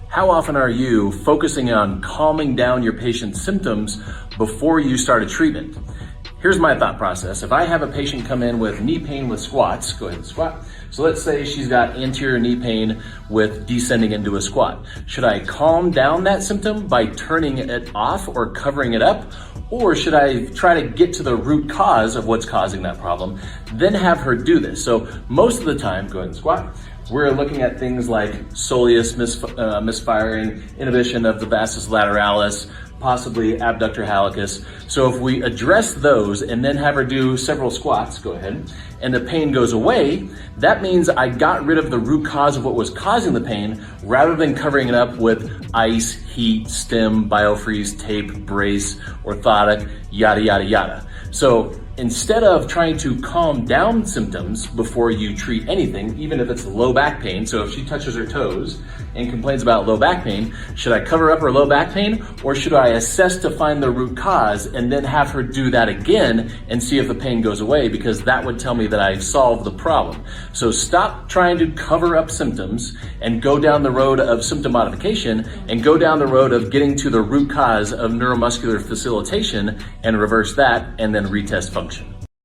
How often are you focusing on calming down your patient's symptoms before you start a treatment? Here's my thought process. If I have a patient come in with knee pain with squats, go ahead and squat. So let's say she's got anterior knee pain with descending into a squat. Should I calm down that symptom by turning it off or covering it up? Or should I try to get to the root cause of what's causing that problem, then have her do this? So most of the time, go ahead and squat, we're looking at things like soleus misfiring, inhibition of the vastus lateralis, possibly abductor hallucis. So if we address those and then have her do several squats, go ahead, and the pain goes away, that means I got rid of the root cause of what was causing the pain rather than covering it up with ice, heat, stim, biofreeze, tape, brace, orthotic, yada, yada, yada. So instead of trying to calm down symptoms before you treat anything, even if it's low back pain, so if she touches her toes and complains about low back pain, should I cover up her low back pain or should I assess to find the root cause and then have her do that again and see if the pain goes away, because that would tell me that I've solved the problem. So stop trying to cover up symptoms and go down the road of symptom modification and go down the road of getting to the root cause of neuromuscular facilitation and reverse that and then retest function.